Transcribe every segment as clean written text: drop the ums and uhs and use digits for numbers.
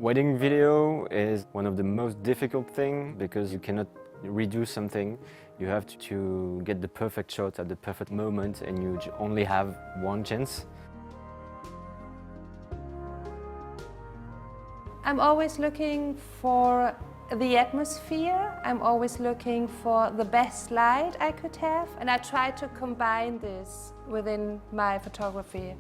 Wedding video is one of the most difficult things because you cannot redo something. You have to get the perfect shot at the perfect moment and you only have one chance. I'm always looking for the atmosphere. I'm always looking for the best light I could have, and I try to combine this within my photography.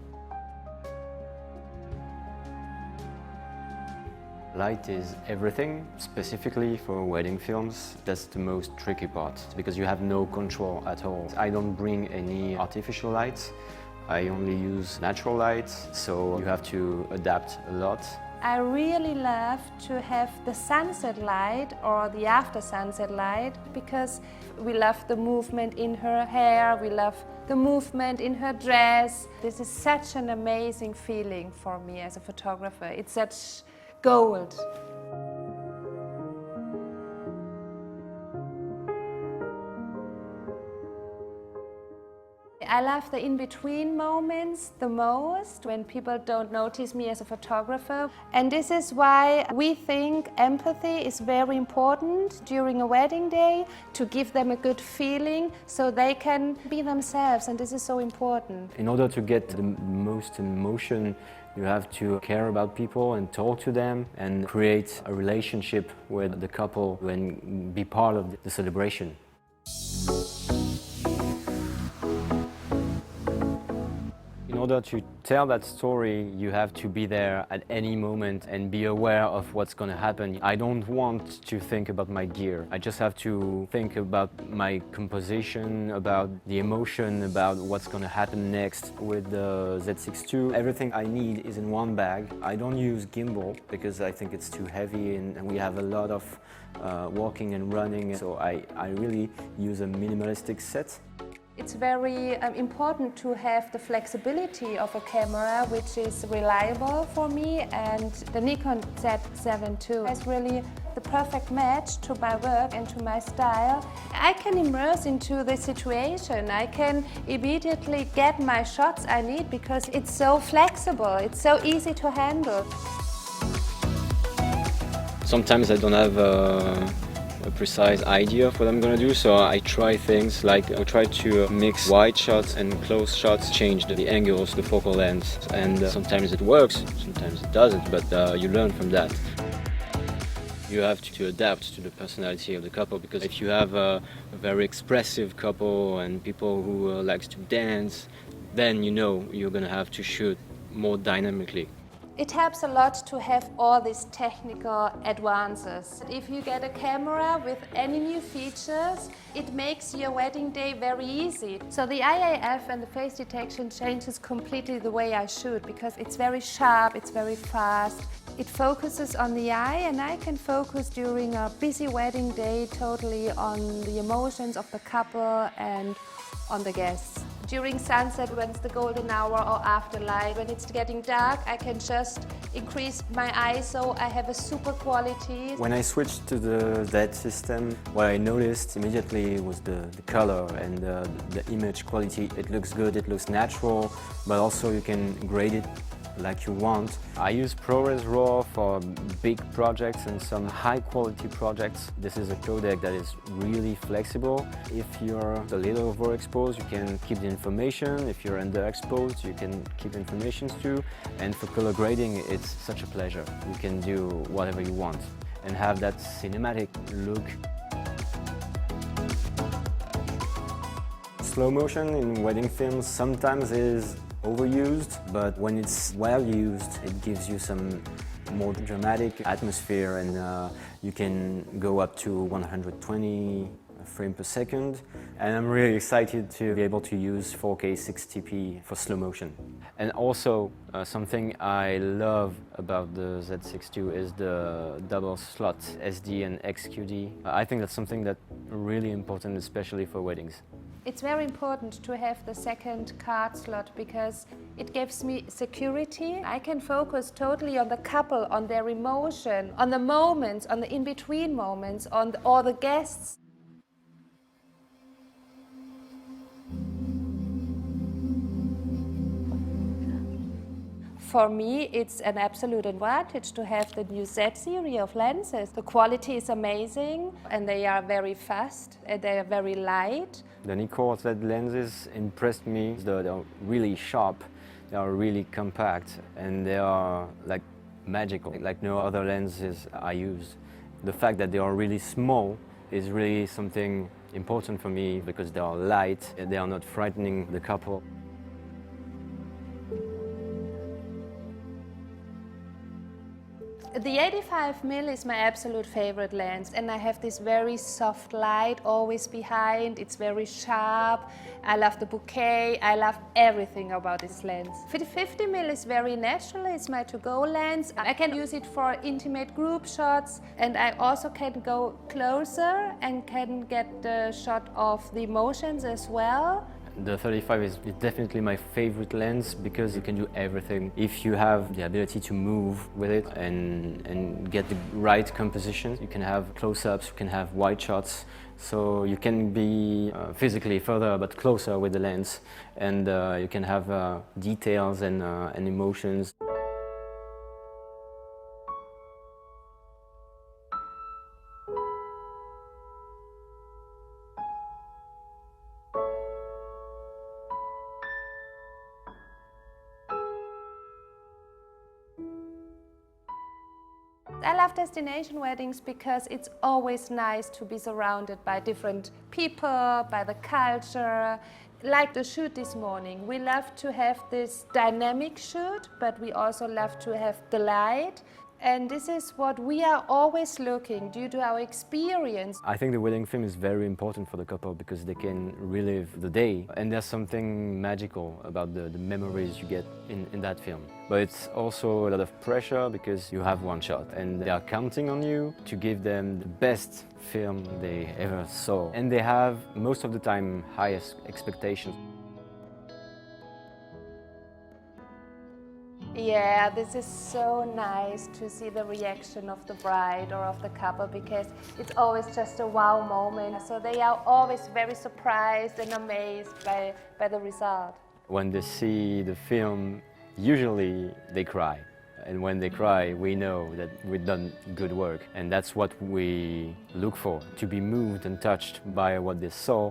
Light is everything, specifically for wedding films. That's the most tricky part because you have no control at all. I don't bring any artificial lights. I only use natural lights, so you have to adapt a lot. I really love to have the sunset light or the after sunset light because we love the movement in her hair, we love the movement in her dress. This is such an amazing feeling for me as a photographer. It's such gold. I love the in-between moments the most, when people don't notice me as a photographer. And this is why we think empathy is very important during a wedding day, to give them a good feeling so they can be themselves, and this is so important. In order to get the most emotion, you have to care about people and talk to them and create a relationship with the couple and be part of the celebration. In order to tell that story, you have to be there at any moment and be aware of what's going to happen. I don't want to think about my gear. I just have to think about my composition, about the emotion, about what's going to happen next. With the Z6 II, everything I need is in one bag. I don't use gimbal because I think it's too heavy and we have a lot of walking and running, so I really use a minimalistic set. It's very important to have the flexibility of a camera which is reliable for me, and the Nikon Z7 II is really the perfect match to my work and to my style. I can immerse into the situation. I can immediately get my shots I need because it's so flexible, it's so easy to handle. Sometimes I don't have a precise idea of what I'm gonna do, so I try things like I try to mix wide shots and close shots, change the angles, the focal length, and sometimes it works, sometimes it doesn't, but you learn from that. You have to adapt to the personality of the couple, because if you have a very expressive couple and people who likes to dance, then you know you're gonna have to shoot more dynamically. It helps a lot to have all these technical advances. If you get a camera with any new features, it makes your wedding day very easy. So the IAF and the face detection changes completely the way I shoot, because it's very sharp, it's very fast. It focuses on the eye, and I can focus during a busy wedding day totally on the emotions of the couple and on the guests. During sunset, when it's the golden hour, or after light, when it's getting dark, I can just increase my ISO. I have a super quality. When I switched to the Z system, what I noticed immediately was the color and the image quality. It looks good, it looks natural, but also you can grade it like you want. I use ProRes RAW for big projects and some high quality projects. This is a codec that is really flexible. If you're a little overexposed, you can keep the information. If you're underexposed, you can keep information too. And for color grading, it's such a pleasure. You can do whatever you want and have that cinematic look. Slow motion in wedding films sometimes is overused, but when it's well used, it gives you some more dramatic atmosphere, and you can go up to 120 frames per second. And I'm really excited to be able to use 4K 60p for slow motion. And also, something I love about the Z6 II is the double slot SD and XQD. I think that's something that's really important, especially for weddings. It's very important to have the second card slot because it gives me security. I can focus totally on the couple, on their emotion, on the moments, on the in-between moments, on all the guests. For me, it's an absolute advantage to have the new Z series of lenses. The quality is amazing and they are very fast and they are very light. The Nikkor Z lenses impressed me. They're really sharp, they are really compact, and they are like magical, like no other lenses I use. The fact that they are really small is really something important for me because they are light, they are not frightening the couple. The 85mm is my absolute favorite lens, and I have this very soft light always behind. It's very sharp. I love the bouquet. I love everything about this lens. 50mm is very natural. It's my to-go lens. I can use it for intimate group shots, and I also can go closer and can get the shot of the emotions as well. The 35 is definitely my favorite lens because you can do everything. If you have the ability to move with it and get the right composition, you can have close-ups, you can have wide shots, so you can be physically further but closer with the lens, and you can have details and emotions. I love destination weddings because it's always nice to be surrounded by different people, by the culture. Like the shoot this morning, we love to have this dynamic shoot, but we also love to have the light. And this is what we are always looking due to our experience. I think the wedding film is very important for the couple because they can relive the day, and there's something magical about the memories you get in that film. But it's also a lot of pressure because you have one shot and they are counting on you to give them the best film they ever saw. And they have, most of the time, highest expectations. Yeah, this is so nice to see the reaction of the bride or of the couple because it's always just a wow moment. So they are always very surprised and amazed by the result. When they see the film, usually they cry. And when they cry, we know that we've done good work. And that's what we look for, to be moved and touched by what they saw.